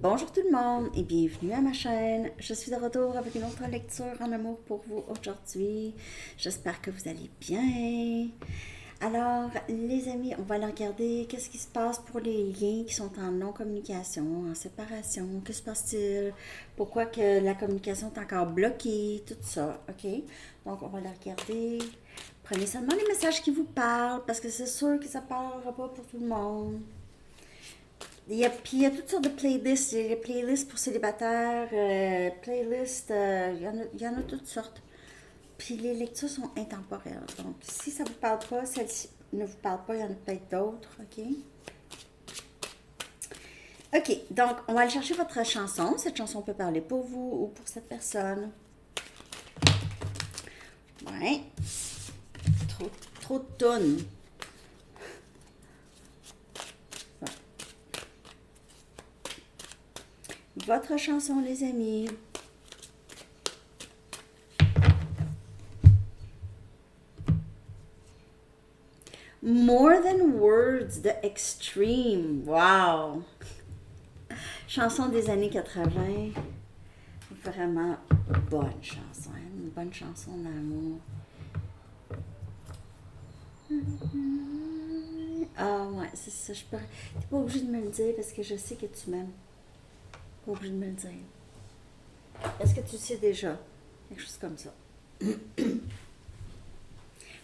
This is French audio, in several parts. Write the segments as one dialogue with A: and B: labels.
A: Bonjour tout le monde et bienvenue à ma chaîne. Je suis de retour avec une autre lecture en amour pour vous aujourd'hui. J'espère que vous allez bien. Alors, les amis, on va aller regarder qu'est-ce qui se passe pour les liens qui sont en non-communication, en séparation. Que se passe-t-il? Pourquoi que la communication est encore bloquée? Tout ça, ok? Donc, on va aller regarder. Prenez seulement les messages qui vous parlent parce que c'est sûr que ça ne parlera pas pour tout le monde. Puis il y a toutes sortes de playlists. Il y a les playlists pour célibataires, playlists, il y en a toutes sortes. Puis les lectures sont intemporelles. Donc, si ça ne vous parle pas, celle-ci ne vous parle pas, il y en a peut-être d'autres, OK? OK, donc on va aller chercher votre chanson. Cette chanson peut parler pour vous ou pour cette personne. Ouais. Trop de tonnes. Votre chanson, les amis. More Than Words, The Extreme. Wow! Chanson des années 80. Vraiment bonne chanson. Hein? Une bonne chanson d'amour. Ah ouais, c'est ça. T'es pas obligé de me le dire parce que je sais que tu m'aimes. Pas obligé de me le dire. Est-ce que tu sais déjà? Quelque chose comme ça.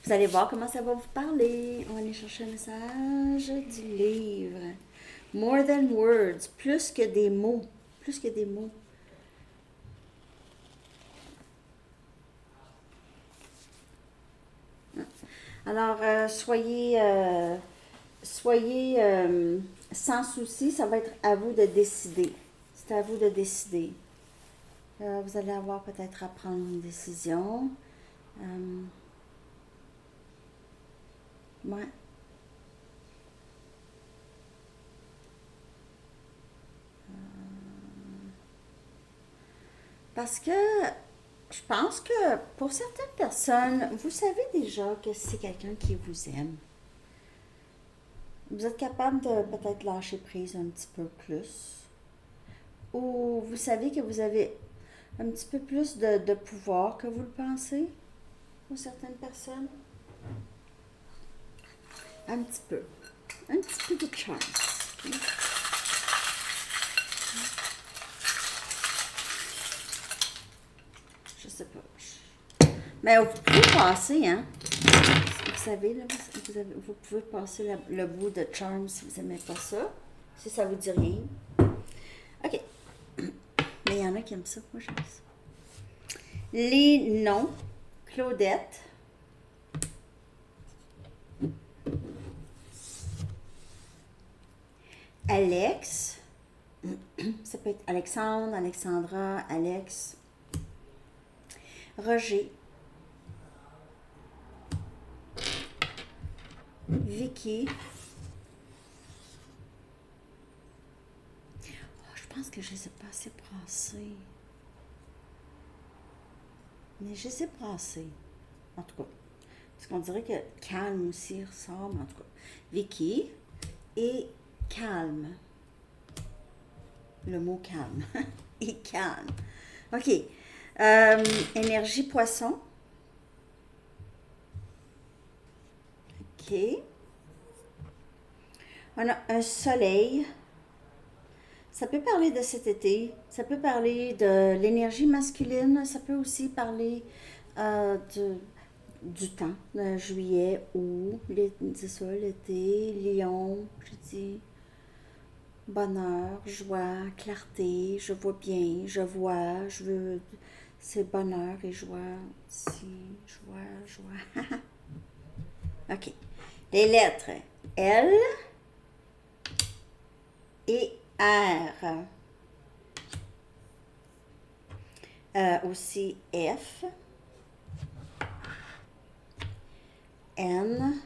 A: Vous allez voir comment ça va vous parler. On va aller chercher un message du livre. More than words. Plus que des mots. Plus que des mots. Alors, soyez sans souci. Ça va être à vous de décider. C'est à vous de décider. Vous allez avoir peut-être à prendre une décision. Ouais. Parce que je pense que pour certaines personnes, vous savez déjà que c'est quelqu'un qui vous aime. Vous êtes capable de peut-être lâcher prise un petit peu plus. Ou vous savez que vous avez un petit peu plus de pouvoir que vous le pensez pour certaines personnes. Un petit peu. Un petit peu de chance. Okay? Je sais pas. Mais vous pouvez passer, hein. Vous savez, là, vous pouvez passer le bout de charme si vous n'aimez pas ça. Si ça vous dit rien. OK. Mais il y en a qui aiment ça. Moi, j'aime ça. Les noms. Claudette. Alex. Ça peut être Alexandre, Alexandra, Alex. Roger. Vicky. Oh, je pense que je les ai pas assez brassés. Mais je les ai brassés. En tout cas. Parce qu'on dirait que calme aussi ressort, mais en tout cas. Vicky et calme. Le mot calme. Et calme. OK. Énergie poisson. OK. On a un soleil. Ça peut parler de cet été. Ça peut parler de l'énergie masculine. Ça peut aussi parler du temps, juillet, août, c'est ça, l'été, lion, je dis bonheur, joie, clarté, je vois bien, je vois, je veux, c'est bonheur et joie, si, joie. OK. Les lettres L et R. Aussi F, N,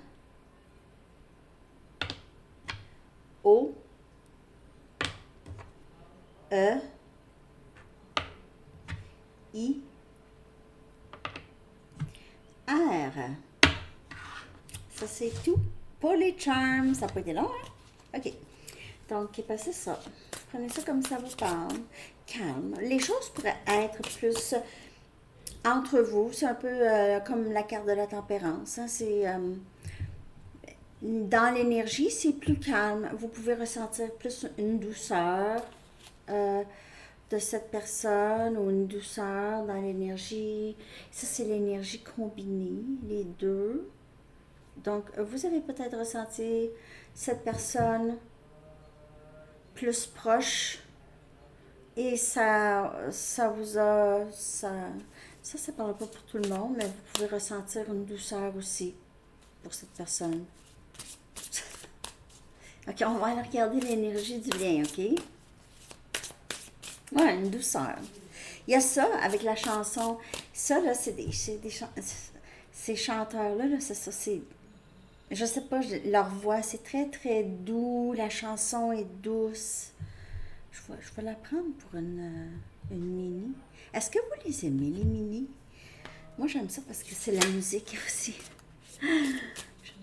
A: O, E, I, R. Ça, c'est tout pour les charms. Ça n'a pas été long, hein? OK. Donc, c'est ça. Prenez ça comme ça vous parle. Calme. Les choses pourraient être plus entre vous. C'est un peu comme la carte de la tempérance. Hein. C'est dans l'énergie, c'est plus calme. Vous pouvez ressentir plus une douceur de cette personne ou une douceur dans l'énergie. Ça, c'est l'énergie combinée, les deux. Donc, vous avez peut-être ressenti cette personne plus proche et ça vous a... Ça parle pas pour tout le monde, mais vous pouvez ressentir une douceur aussi pour cette personne. Ok, on va aller regarder l'énergie du lien, ok? Ouais, une douceur. Il y a ça avec la chanson. Ça, là, ces chanteurs-là, là, c'est ça, c'est... Je sais pas, leur voix, c'est très, très doux. La chanson est douce. Je vais la prendre pour une mini. Est-ce que vous les aimez, les mini? Moi, j'aime ça parce que c'est la musique aussi. J'aime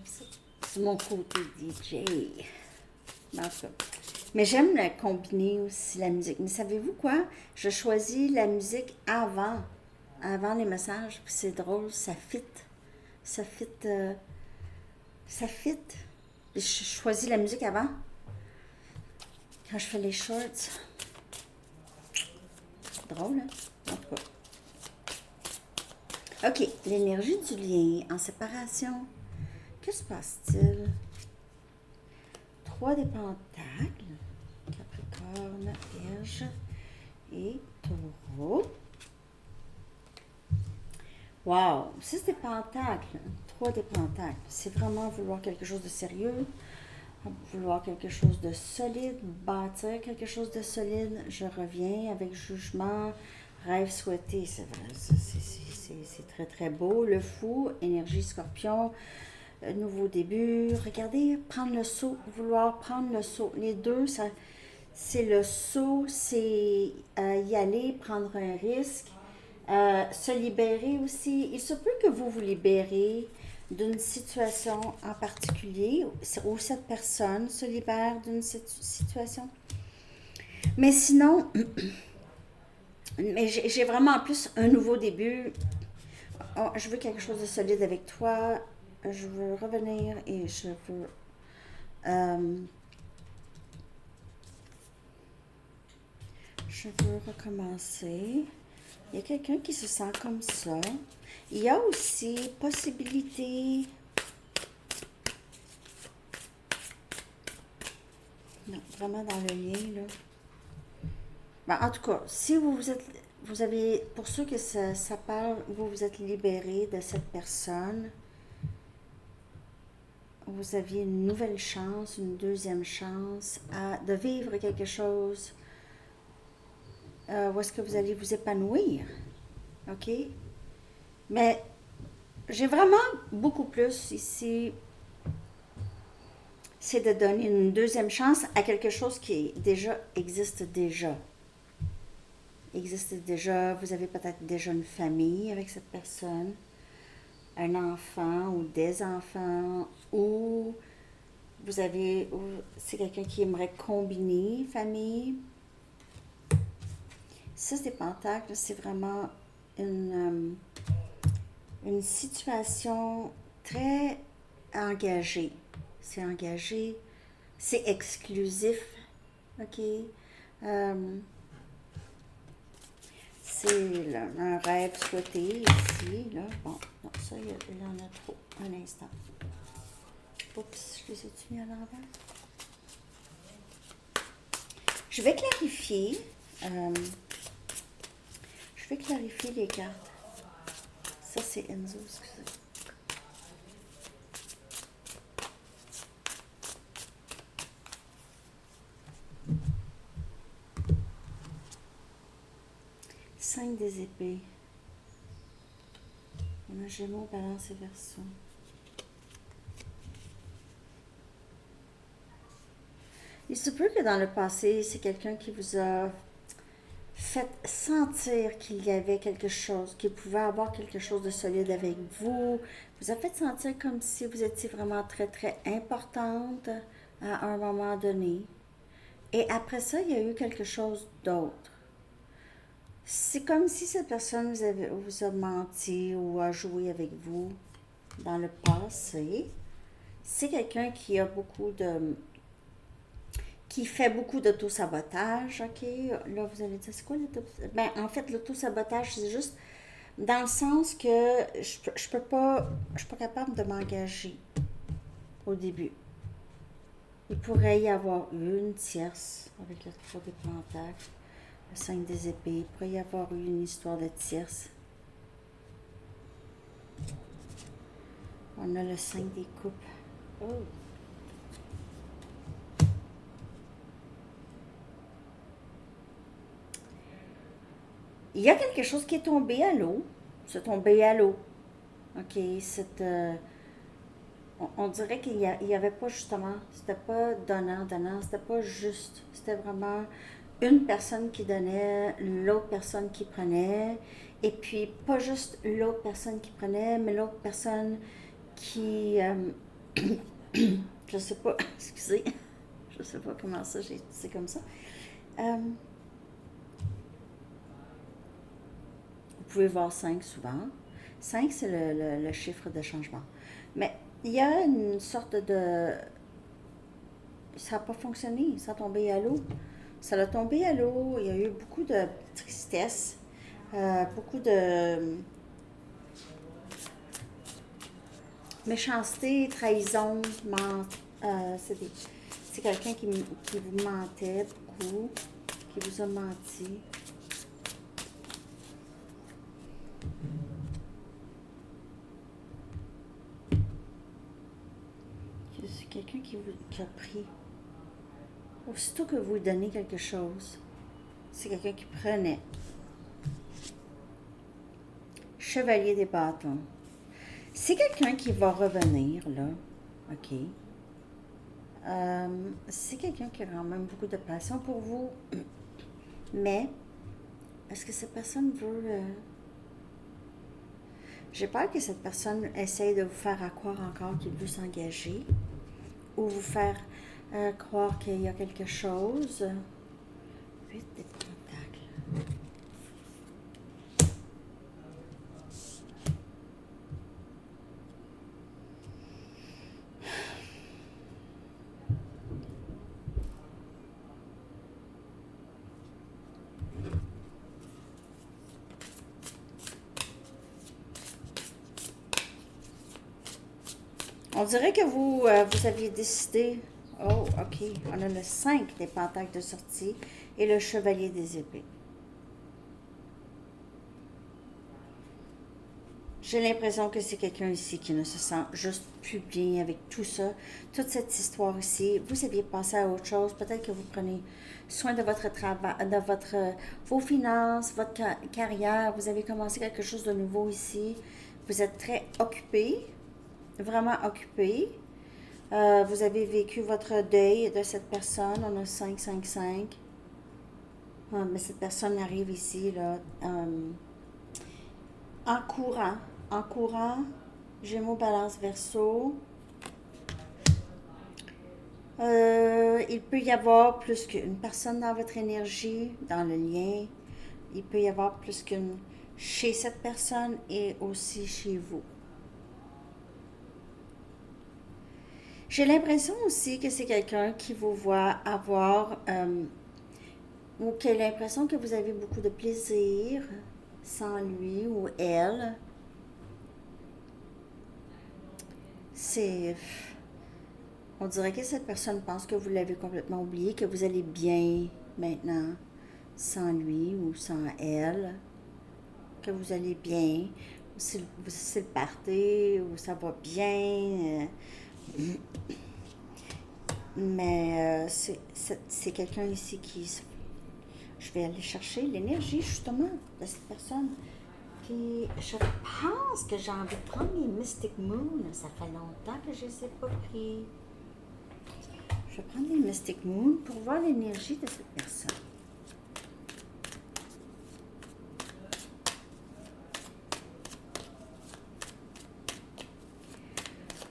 A: ça. C'est mon côté DJ. En tout cas. Mais j'aime la combiner aussi, la musique. Mais savez-vous quoi? Je choisis la musique avant les messages. Puis c'est drôle, ça fit. Ça fit. Ça fit. Puis je choisis la musique avant. Quand je fais les shorts. Drôle, hein? En tout cas. Ok, l'énergie du lien en séparation. Que se passe-t-il? 3 des pentacles. Capricorne, Vierge et Taureau. Wow! 6 des pentacles. 3 des pentacles. C'est vraiment vouloir quelque chose de sérieux. Vouloir quelque chose de solide, bâtir quelque chose de solide. Je reviens avec jugement, rêve souhaité. C'est vrai, c'est très très beau. Le fou, énergie scorpion, nouveau début. Regardez, prendre le saut, vouloir prendre le saut. Les deux, ça, c'est le saut, c'est y aller, prendre un risque, se libérer aussi. Il se peut que vous vous libérez d'une situation en particulier, ou cette personne se libère d'une situation. Mais sinon, mais j'ai vraiment en plus un nouveau début. Oh, je veux quelque chose de solide avec toi. Je veux revenir et je veux recommencer. Il y a quelqu'un qui se sent comme ça. Il y a aussi possibilité... Non, vraiment dans le lien, là. Ben, en tout cas, si vous avez, pour ceux que ça parle, vous vous êtes libéré de cette personne, vous aviez une nouvelle chance, une deuxième chance de vivre quelque chose où est-ce que vous allez vous épanouir. OK? Mais j'ai vraiment beaucoup plus ici, c'est de donner une deuxième chance à quelque chose qui existe déjà. Vous avez peut-être déjà une famille avec cette personne, un enfant ou des enfants, ou c'est quelqu'un qui aimerait combiner famille. 6 des pentacles, c'est vraiment une situation très engagée. C'est engagé, c'est exclusif, ok? C'est un rêve souhaité ici, là. Bon, non, ça, il y en a trop. Un instant. Oups, je les ai-tu mis à l'envers? Je vais clarifier. Les cartes. Ça, c'est Enzo, excusez. Cinq des épées. On a Gémeaux, Balance et Verseau. Il se peut que dans le passé, c'est quelqu'un qui vous a fait sentir qu'il y avait quelque chose, qu'il pouvait avoir quelque chose de solide avec vous. Vous a fait sentir comme si vous étiez vraiment très, très importante à un moment donné. Et après ça, il y a eu quelque chose d'autre. C'est comme si cette personne vous a menti ou a joué avec vous dans le passé. C'est quelqu'un qui a beaucoup de... qui fait beaucoup d'auto-sabotage, ok? Là, vous allez dire, c'est quoi l'auto-sabotage? Ben, en fait, l'auto-sabotage, c'est juste dans le sens que je suis pas capable de m'engager au début. Il pourrait y avoir une tierce avec le 3 des pentacles, le 5 des épées. Il pourrait y avoir eu une histoire de tierce. On a le 5 des coupes. Oh. Il y a quelque chose qui est tombé à l'eau. C'est tombé à l'eau. Ok, on dirait qu'il y avait pas justement, c'était pas donnant, c'était pas juste. C'était vraiment une personne qui donnait, l'autre personne qui prenait, et puis pas juste l'autre personne qui prenait, mais l'autre personne qui, je sais pas, excusez, je sais pas comment ça, c'est comme ça. Vous pouvez voir 5 souvent. 5, c'est le chiffre de changement. Mais il y a une sorte de... Ça n'a pas fonctionné, ça a tombé à l'eau. Ça a tombé à l'eau, il y a eu beaucoup de tristesse, beaucoup de méchanceté, trahison, c'est quelqu'un qui vous mentait beaucoup, qui vous a menti. C'est quelqu'un qui a pris. Aussitôt que vous lui donnez quelque chose, c'est quelqu'un qui prenait. Chevalier des bâtons. C'est quelqu'un qui va revenir, là. OK. C'est quelqu'un qui a quand même beaucoup de passion pour vous. Mais, est-ce que cette personne veut... J'ai peur que cette personne essaye de vous faire croire encore qu'il veut s'engager ou vous faire croire qu'il y a quelque chose. 8 des pentacles. On dirait que vous aviez décidé... Oh, ok. On a le 5 des pentacles de sortie et le chevalier des épées. J'ai l'impression que c'est quelqu'un ici qui ne se sent juste plus bien avec tout ça, toute cette histoire ici. Vous aviez passé à autre chose. Peut-être que vous prenez soin de votre travail, vos finances, votre carrière. Vous avez commencé quelque chose de nouveau ici. Vous êtes très occupé, vraiment occupé. Vous avez vécu votre deuil de cette personne. On a 5, 5, 5. Mais cette personne arrive ici, là, en courant. En courant, Gémeaux, Balance, Verseau. Il peut y avoir plus qu'une personne dans votre énergie, dans le lien. Il peut y avoir plus qu'une chez cette personne et aussi chez vous. J'ai l'impression aussi que c'est quelqu'un qui vous voit avoir, ou qui a l'impression que vous avez beaucoup de plaisir sans lui ou elle. C'est... On dirait que cette personne pense que vous l'avez complètement oublié, que vous allez bien maintenant sans lui ou sans elle, que vous allez bien, ou si c'est le party, ou ça va bien. Mais c'est quelqu'un ici qui... Je vais aller chercher l'énergie justement de cette personne. Puis je pense que j'ai envie de prendre les Mystic Moon. Ça fait longtemps que je ne les ai pas pris. Je vais prendre les Mystic Moon pour voir l'énergie de cette personne.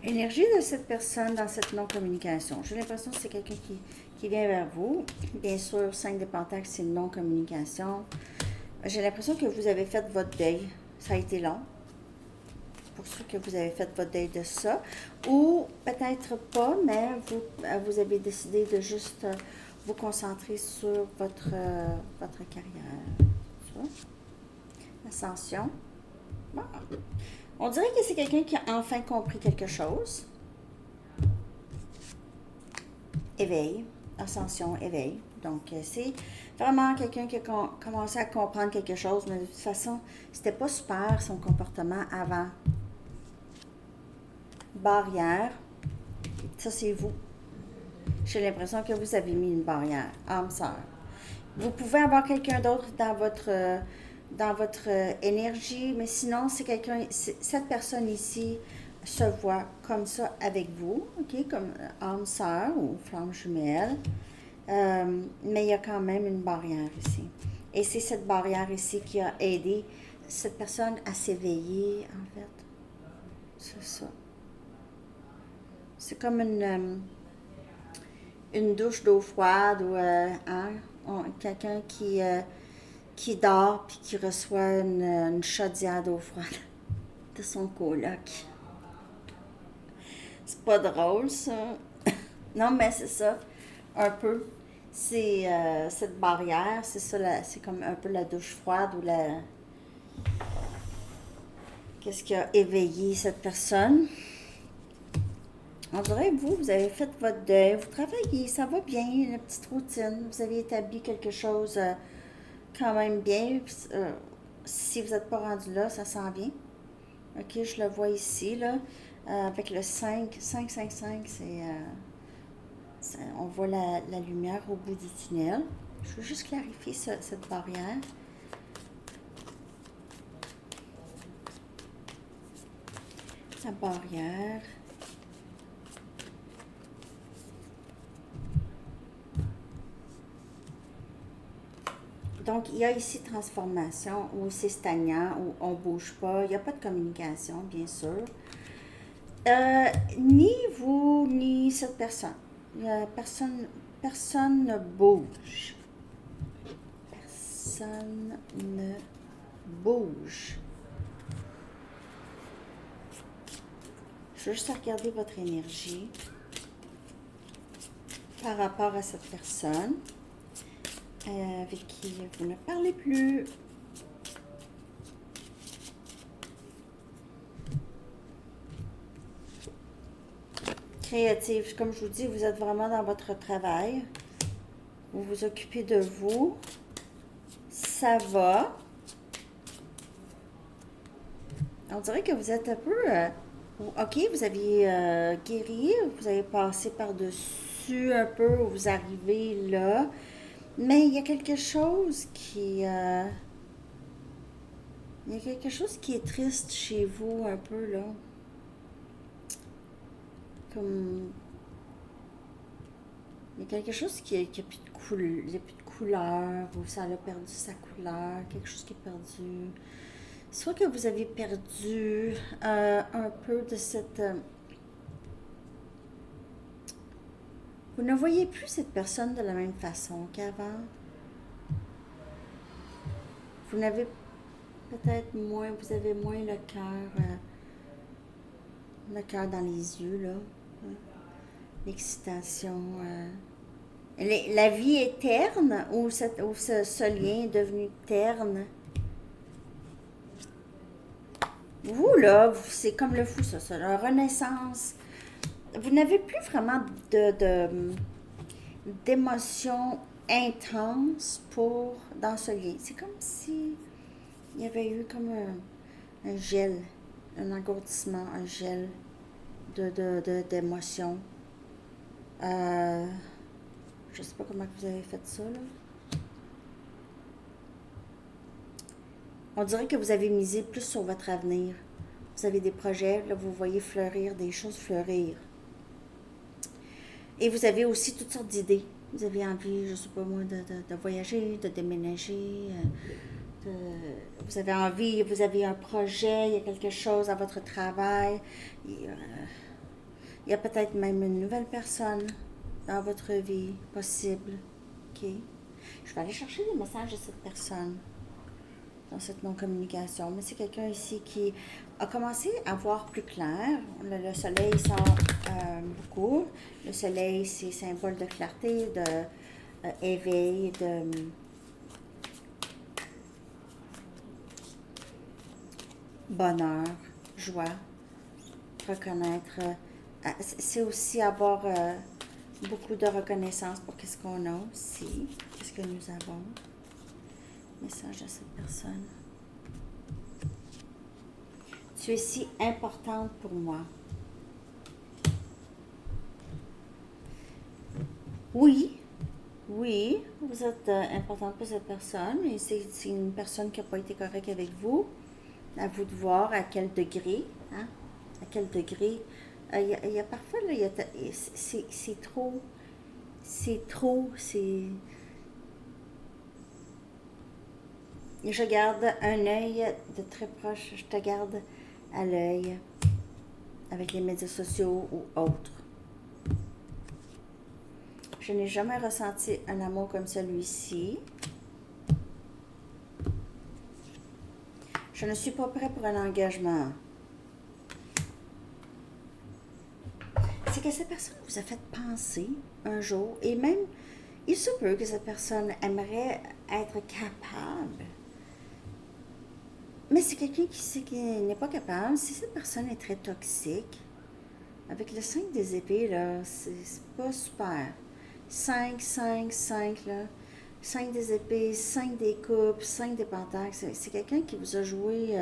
A: L'énergie de cette personne dans cette non-communication. J'ai l'impression que c'est quelqu'un qui vient vers vous. Bien sûr, 5 de Pentacle, c'est non-communication. J'ai l'impression que vous avez fait votre deuil. Ça a été long. Pour ceux que vous avez fait votre deuil de ça. Ou peut-être pas, mais vous avez décidé de juste vous concentrer sur votre carrière. Tu vois? Ascension. Bon. On dirait que c'est quelqu'un qui a enfin compris quelque chose. Éveil. Ascension, éveil. Donc, c'est vraiment quelqu'un qui a commencé à comprendre quelque chose, mais de toute façon, c'était pas super son comportement avant. Barrière. Ça, c'est vous. J'ai l'impression que vous avez mis une barrière. Âme sœur. Vous pouvez avoir quelqu'un d'autre dans votre énergie, mais sinon, c'est quelqu'un, cette personne ici se voit comme ça avec vous, ok, comme âme sœur ou flamme jumelle. Mais il y a quand même une barrière ici. Et c'est cette barrière ici qui a aidé cette personne à s'éveiller, en fait. C'est ça. C'est comme une douche d'eau froide ou quelqu'un qui dort puis qui reçoit une chaudière d'eau froide de son coloc. C'est pas drôle, ça. Non, mais c'est ça, un peu. C'est cette barrière, c'est ça, c'est comme un peu la douche froide ou la... Qu'est-ce qui a éveillé cette personne? On dirait que vous avez fait votre deuil, vous travaillez, ça va bien, la petite routine. Vous avez établi quelque chose quand même bien. Si vous n'êtes pas rendu là, ça s'en vient. Ok, je le vois ici, là, avec le 5, 5, 5, 5, on voit la lumière au bout du tunnel. Je veux juste clarifier cette barrière. La barrière. Donc, il y a ici transformation, où c'est stagnant, où on ne bouge pas. Il n'y a pas de communication, bien sûr. Ni vous, ni cette personne. Personne ne bouge. Personne ne bouge. Je veux juste regarder votre énergie par rapport à cette personne avec qui vous ne parlez plus. Créative, comme je vous dis, vous êtes vraiment dans votre travail. Vous vous occupez de vous. Ça va. On dirait que vous êtes un peu... ok, vous aviez guéri, vous avez passé par-dessus un peu, vous arrivez là. Mais il y a quelque chose qui... il y a quelque chose qui est triste chez vous un peu là. Comme... Il y a quelque chose qui n'a plus de couleur, il y a plus de couleur, ou ça a perdu sa couleur, quelque chose qui est perdu. Soit que vous avez perdu un peu de cette... vous ne voyez plus cette personne de la même façon qu'avant. Vous n'avez peut-être moins, vous avez moins le cœur dans les yeux, là. L'excitation. La vie est terne, ou ce lien est devenu terne. Vous, là, c'est comme le fou, ça, la renaissance. Vous n'avez plus vraiment d'émotions intenses dans ce lien. C'est comme si il y avait eu comme un gel, un engourdissement, un gel d'émotions. Je sais pas comment vous avez fait ça, là. On dirait que vous avez misé plus sur votre avenir. Vous avez des projets, là, vous voyez fleurir, des choses fleurir. Et vous avez aussi toutes sortes d'idées. Vous avez envie, je sais pas moi, de voyager, de déménager. Vous avez envie, vous avez un projet, il y a quelque chose à votre travail. Il y a peut-être même une nouvelle personne dans votre vie possible. OK? Je vais aller chercher les messages de cette personne dans cette non-communication. Mais c'est quelqu'un ici qui a commencé à voir plus clair. Le soleil sort beaucoup. Le soleil, c'est symbole de clarté, de éveil, de bonheur, joie, reconnaître. C'est aussi avoir beaucoup de reconnaissance pour qu'est-ce qu'on a aussi, qu'est-ce que nous avons. Message à cette personne. Tu es si importante pour moi. Oui, oui, vous êtes importante pour cette personne, mais c'est une personne qui n'a pas été correcte avec vous. À vous de voir à quel degré, hein? À quel degré. Il y a parfois, là, c'est trop, je garde un œil de très proche, je te garde à l'œil avec les médias sociaux ou autres. Je n'ai jamais ressenti un amour comme celui-ci. Je ne suis pas prêt pour un engagement. C'est que cette personne vous a fait penser un jour, et même, il se peut que cette personne aimerait être capable. Mais c'est quelqu'un qui sait qu'il n'est pas capable. Si cette personne est très toxique, avec le 5 des épées, là, c'est pas super. 5, 5, 5, là. 5 des épées, 5 des coupes, 5 des pentacles. C'est quelqu'un qui vous a joué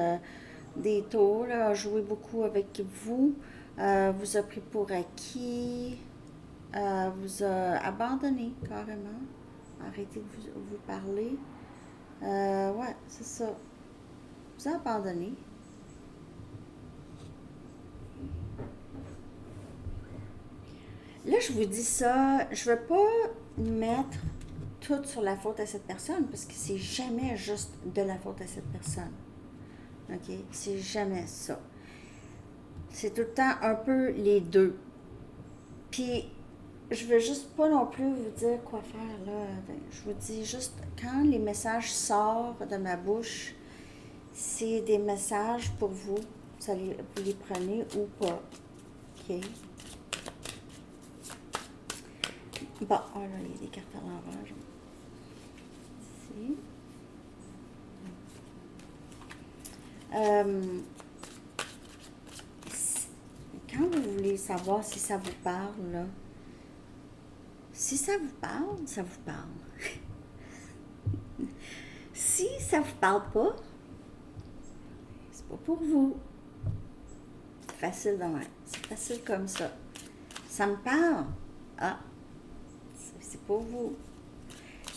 A: des tours, là, a joué beaucoup avec vous, vous a pris pour acquis, vous a abandonné carrément. Arrêtez de vous parler. Ouais, c'est ça. Vous a abandonné. Là, je vous dis ça, je ne veux pas mettre tout sur la faute à cette personne, parce que c'est jamais juste de la faute à cette personne. OK? C'est jamais ça. C'est tout le temps un peu les deux. Puis, je veux juste pas non plus vous dire quoi faire, là. Je vous dis juste, quand les messages sortent de ma bouche, c'est des messages pour vous. Vous les prenez ou pas. OK? Bon, oh là, il y a des cartes à l'envers. Ici. Quand vous voulez savoir si ça vous parle, là, si ça vous parle, ça vous parle. Si ça vous parle pas, c'est pas pour vous. C'est facile de même. C'est facile comme ça. Ça me parle. Ah, c'est pour vous.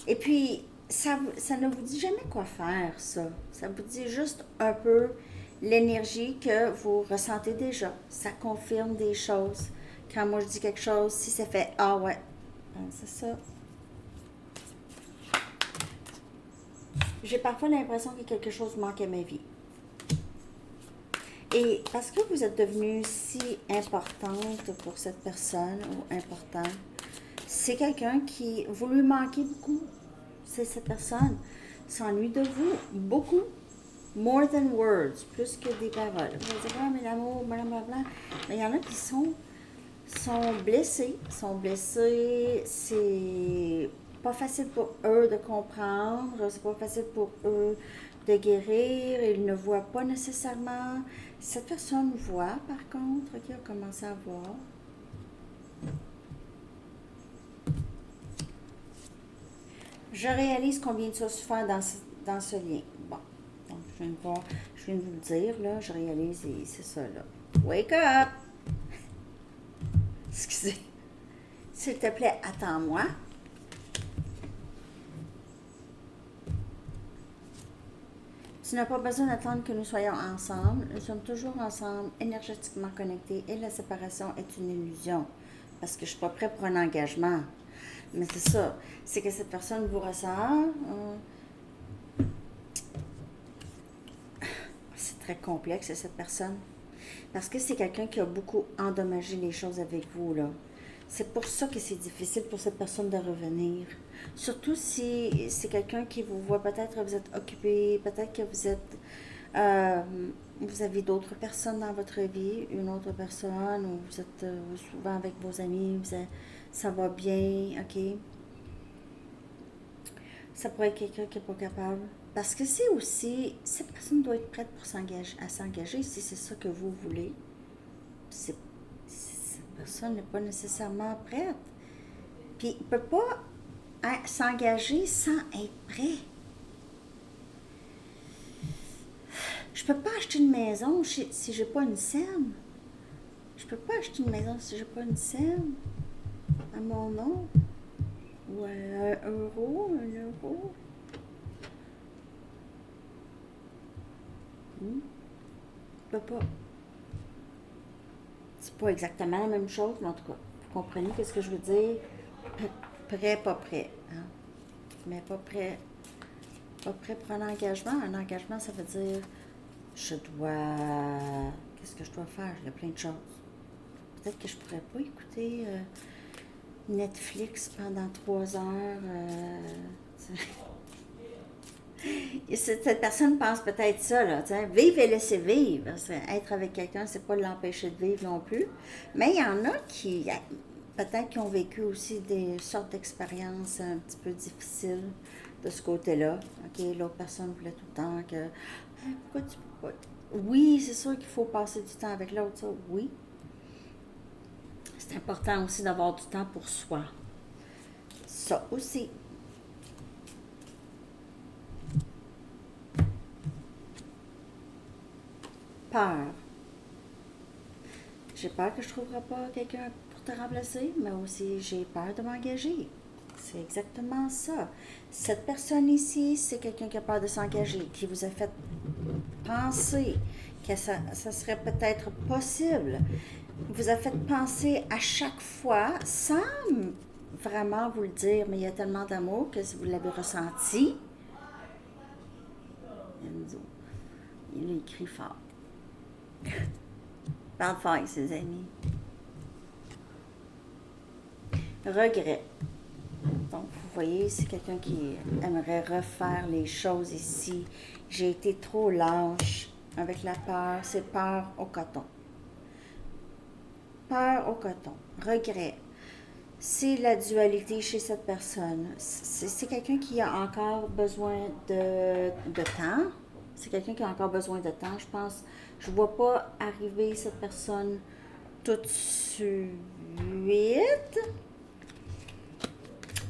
A: Et puis, ça ne vous dit jamais quoi faire, ça. Ça vous dit juste un peu l'énergie que vous ressentez déjà. Ça confirme des choses. Quand moi je dis quelque chose, si ça fait « Ah ouais, c'est ça ». J'ai parfois l'impression que quelque chose manque à ma vie. Et parce que vous êtes devenue si importante pour cette personne ou important, c'est quelqu'un qui, vous lui manquez beaucoup. C'est cette personne s'ennuie de vous beaucoup. More than words, plus que des paroles. Vous allez dire, ah, mais l'amour, blablabla. Mais il y en a qui sont blessés. C'est pas facile pour eux de comprendre. C'est pas facile pour eux de guérir. Ils ne voient pas nécessairement. Cette personne voit, par contre, qui a commencé à voir. Je réalise combien de choses faire dans ce lien. Bon, donc je viens de vous le dire, là, je réalise et c'est ça, là. Wake up! Excusez. S'il te plaît, attends-moi. Tu n'as pas besoin d'attendre que nous soyons ensemble. Nous sommes toujours ensemble, énergétiquement connectés, et la séparation est une illusion. Parce que je ne suis pas prêt pour un engagement. Mais c'est ça. C'est que cette personne vous ressent. C'est très complexe, cette personne. Parce que c'est quelqu'un qui a beaucoup endommagé les choses avec vous, là. C'est pour ça que c'est difficile pour cette personne de revenir. Surtout si c'est quelqu'un qui vous voit, peut-être que vous êtes occupé, peut-être que euh, vous avez d'autres personnes dans votre vie, une autre personne, ou vous êtes souvent avec vos amis, ça va bien, ok? Ça pourrait être quelqu'un qui n'est pas capable. Parce que c'est aussi, cette personne doit être prête pour s'engager si c'est ça que vous voulez. Cette personne n'est pas nécessairement prête. Puis il ne peut pas s'engager sans être prêt. Je peux pas acheter une maison si j'ai pas une scène. Je peux pas acheter une maison si j'ai pas une scène à mon nom. Ou un euro. Je peux pas. C'est pas exactement la même chose, mais en tout cas, vous comprenez ce que je veux dire? Prêt, pas prêt. Hein? Mais pas prêt. Pas prêt pour un engagement. Un engagement, ça veut dire je dois. Qu'est-ce que je dois faire? Il y a plein de choses. Peut-être que je pourrais pas écouter Netflix pendant 3 heures. Cette personne pense peut-être ça, là, vivre et laisser vivre. Être avec quelqu'un, c'est pas l'empêcher de vivre non plus. Mais il y en a qui, peut-être, qui ont vécu aussi des sortes d'expériences un petit peu difficiles de ce côté-là. OK, l'autre personne voulait tout le temps que. Pourquoi tu peux pas? Oui, c'est sûr qu'il faut passer du temps avec l'autre, ça, oui. C'est important aussi d'avoir du temps pour soi. Ça aussi. Peur. J'ai peur que je ne trouverai pas quelqu'un pour te remplacer, mais aussi j'ai peur de m'engager. C'est exactement ça. Cette personne ici, c'est quelqu'un qui a peur de s'engager, qui vous a fait penser que ça serait peut-être possible. Vous a fait penser à chaque fois, sans vraiment vous le dire, mais il y a tellement d'amour que si vous l'avez ressenti, il a écrit fort. Parle fort avec ses amis. Regret. Donc, vous voyez, c'est quelqu'un qui aimerait refaire les choses ici. J'ai été trop lâche avec la peur. C'est peur au coton. Peur au coton. Regret. C'est la dualité chez cette personne. C'est quelqu'un qui a encore besoin de temps. C'est quelqu'un qui a encore besoin de temps, je pense. Je ne vois pas arriver cette personne tout de suite.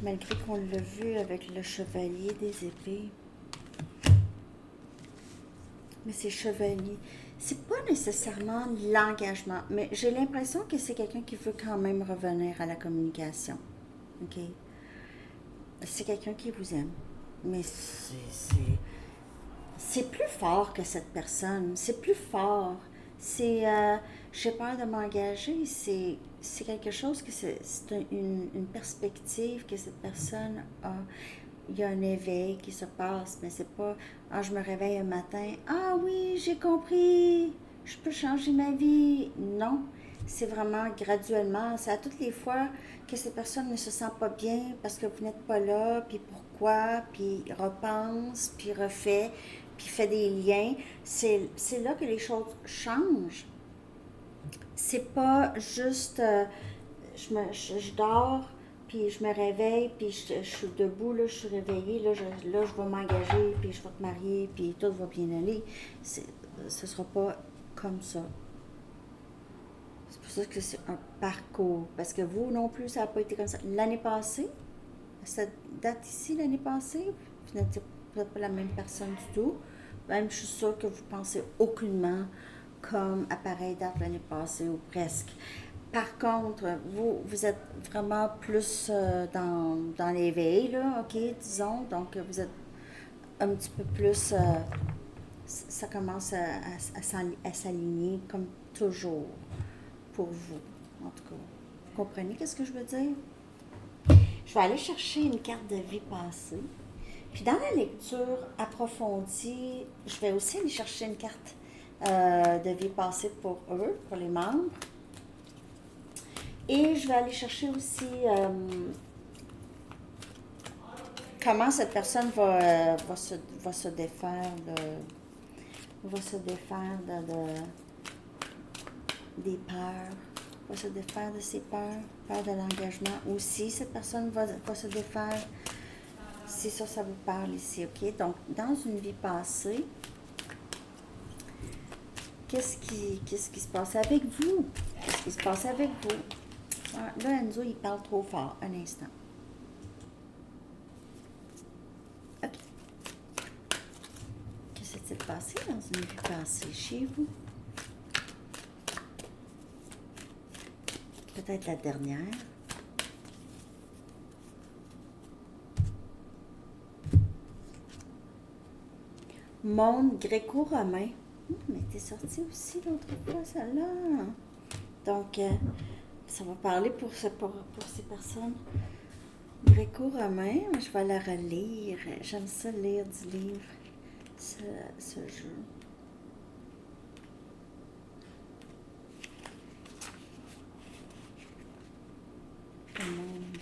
A: Malgré qu'on l'a vu avec le chevalier des épées. Mais c'est chevalier. C'est pas nécessairement l'engagement, mais j'ai l'impression que c'est quelqu'un qui veut quand même revenir à la communication. OK? C'est quelqu'un qui vous aime. Mais c'est plus fort que cette personne. C'est plus fort. J'ai peur de m'engager. C'est quelque chose que c'est une perspective que cette personne a. Il y a un éveil qui se passe, mais c'est pas je me réveille un matin, ah oui, j'ai compris, je peux changer ma vie. Non, c'est vraiment graduellement. C'est à toutes les fois que cette personne ne se sent pas bien parce que vous n'êtes pas là, puis pourquoi, puis repense, puis refait, puis fait des liens. C'est là que les choses changent. C'est pas juste je dors, puis je me réveille, puis je suis debout, là, je suis réveillée, là, je vais m'engager, puis je vais te marier, puis tout va bien aller. Ce ne sera pas comme ça. C'est pour ça que c'est un parcours. Parce que vous non plus, ça n'a pas été comme ça. L'année passée, à cette date ici, l'année passée, vous n'êtes pas la même personne du tout. Même, je suis sûre que vous pensez aucunement comme à pareille date l'année passée, ou presque. Par contre, vous êtes vraiment plus dans l'éveil, là, OK, disons. Donc, vous êtes un petit peu plus... ça commence à s'aligner comme toujours pour vous, en tout cas. Vous comprenez qu'est-ce que je veux dire? Je vais aller chercher une carte de vie passée. Puis dans la lecture approfondie, je vais aussi aller chercher une carte de vie passée pour eux, pour les membres. Et je vais aller chercher aussi comment cette personne va se défaire des peurs, va se défaire de ses peurs, peur de l'engagement. Aussi, cette personne va se défaire, si ça vous parle ici, ok? Donc, dans une vie passée, qu'est-ce qui se passe avec vous? Qu'est-ce qui se passe avec vous? Ah, là, Enzo, il parle trop fort. Un instant. OK. Qu'est-ce qui s'est passé dans une vie passée chez vous? Peut-être la dernière. Monde gréco-romain. Mais t'es sorti aussi l'autre fois, celle-là. Donc, ça va parler pour ces personnes. Gréco-romain, je vais la relire. J'aime ça lire du livre, ce jeu. Le monde.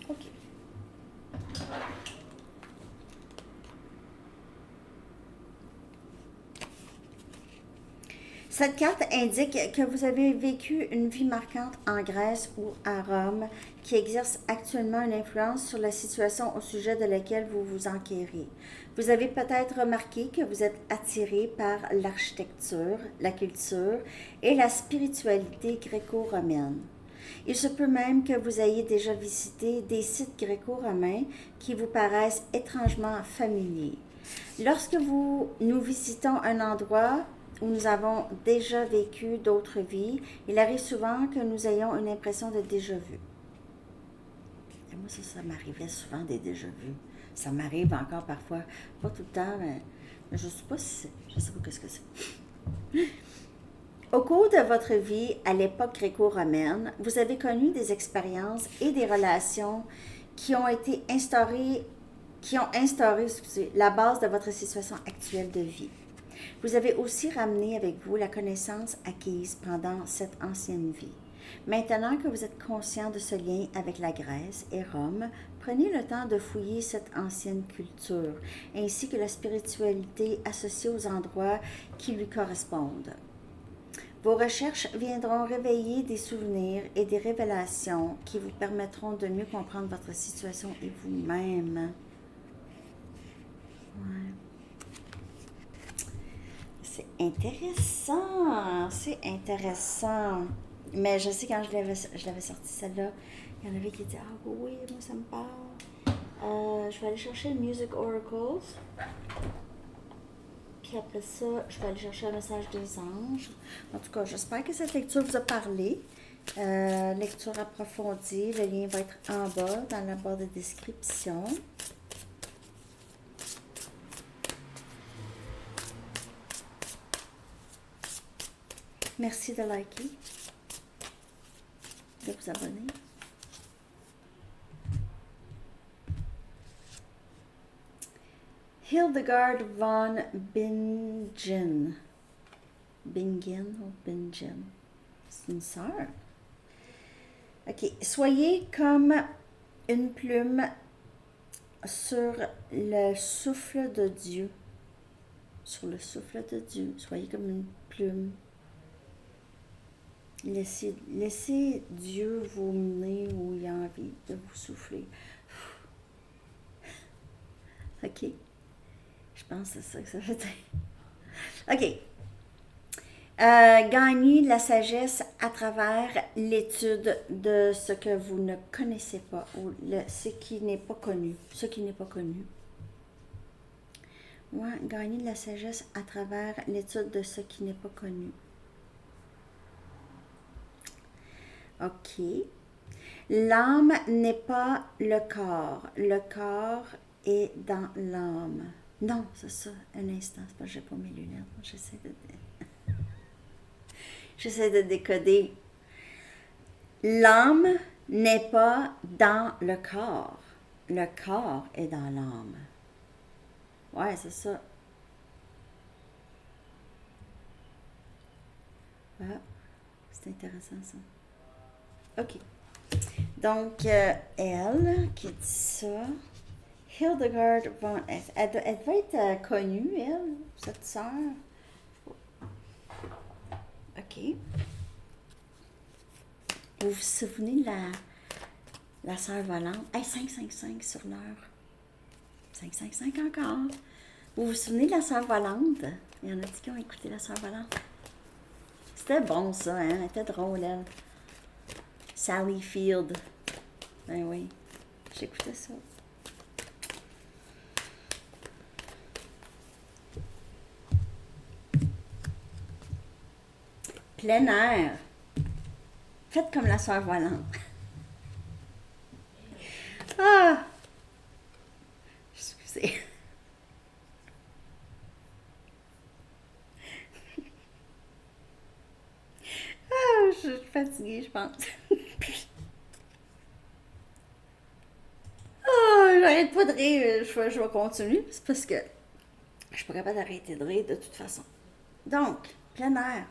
A: OK. Cette carte indique que vous avez vécu une vie marquante en Grèce ou à Rome qui exerce actuellement une influence sur la situation au sujet de laquelle vous vous enquérez. Vous avez peut-être remarqué que vous êtes attiré par l'architecture, la culture et la spiritualité gréco-romaine. Il se peut même que vous ayez déjà visité des sites gréco-romains qui vous paraissent étrangement familiers. Lorsque nous visitons un endroit où nous avons déjà vécu d'autres vies, il arrive souvent que nous ayons une impression de déjà-vu. Et moi, ça m'arrivait souvent des déjà-vus. Ça m'arrive encore parfois, pas tout le temps, mais je ne sais pas si je sais pas ce que c'est. Au cours de votre vie à l'époque gréco-romaine, vous avez connu des expériences et des relations qui ont instauré la base de votre situation actuelle de vie. Vous avez aussi ramené avec vous la connaissance acquise pendant cette ancienne vie. Maintenant que vous êtes conscient de ce lien avec la Grèce et Rome, prenez le temps de fouiller cette ancienne culture, ainsi que la spiritualité associée aux endroits qui lui correspondent. Vos recherches viendront réveiller des souvenirs et des révélations qui vous permettront de mieux comprendre votre situation et vous-même. Ouais. C'est intéressant, c'est intéressant. Mais je sais quand je l'avais sorti celle-là, il y en avait qui disaient ah oui, moi ça me parle. Je vais aller chercher le Music Oracles. Puis après ça, je vais aller chercher un message des anges. En tout cas, j'espère que cette lecture vous a parlé. Lecture approfondie. Le lien va être en bas, dans la barre de description. Merci de liker, de vous abonner. Hildegard von Bingen. Bingen ou Bingen? C'est une sœur. Ok. Soyez comme une plume sur le souffle de Dieu. Sur le souffle de Dieu. Soyez comme une plume. Laissez Dieu vous mener où il a envie de vous souffler. Ok. Je pense que c'est ça que ça veut dire. Ok. Gagner de la sagesse à travers l'étude de ce que vous ne connaissez pas ou ce qui n'est pas connu. Ce qui n'est pas connu. Ouais, gagner de la sagesse à travers l'étude de ce qui n'est pas connu. Ok. L'âme n'est pas le corps. Le corps est dans l'âme. Non, c'est ça. Un instant, c'est pas que j'ai pas mes lunettes. J'essaie de décoder. L'âme n'est pas dans le corps. Le corps est dans l'âme. Ouais, c'est ça. Ah, c'est intéressant ça. OK. Donc, elle qui dit ça, Hildegard von Hesse, elle doit être connue, elle, cette sœur. OK. Vous vous souvenez de la sœur volante? Hey, 555 sur l'heure. 555 encore. Vous vous souvenez de la sœur volante? Il y en a-t-il qui ont écouté la sœur volante? C'était bon ça, hein? Elle était drôle, elle. Sally Field. Ben oui, j'écoutais ça. Plein air. Faites comme la sœur volante. Ah! Excusez. Ah, je suis fatiguée, je pense. Ah, j'arrête pas de rire. Je vais continuer. C'est parce que je suis pas capable d'arrêter de rire de toute façon. Donc, plein air.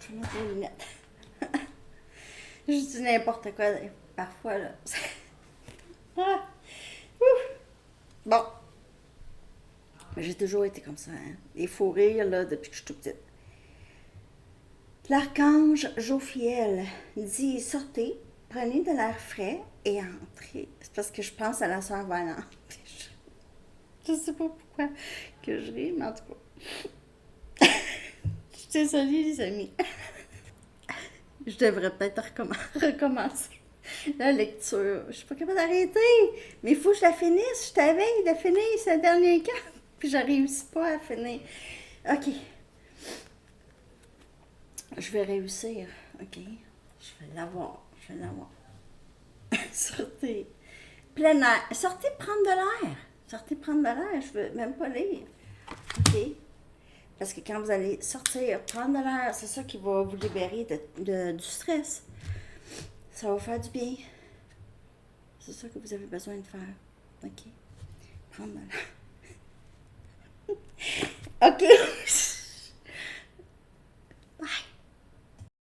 A: Je vais mettre les lunettes. Je dis n'importe quoi parfois, là. Ah, bon. Mais j'ai toujours été comme ça, hein. Des faux rires, là, depuis que je suis toute petite. L'archange Jophiel dit sortez, prenez de l'air frais et entrez. C'est parce que je pense à la sœur Valente. Je sais pas pourquoi que je ris, mais en tout cas. Je suis désolée, les amis. Je devrais peut-être recommencer la lecture. Je suis pas capable d'arrêter. Mais il faut que je la finisse. Je t'avais de finir ce dernier camp. Puis je réussis pas à finir. OK. Je vais réussir. OK. Je vais l'avoir. Sortez. Plein air. Sortez prendre de l'air. Sortez prendre de l'air. Je veux même pas lire. OK. Parce que quand vous allez sortir, prendre de l'air, c'est ça qui va vous libérer du stress. Ça va vous faire du bien. C'est ça que vous avez besoin de faire. OK. Prendre de l'air. OK.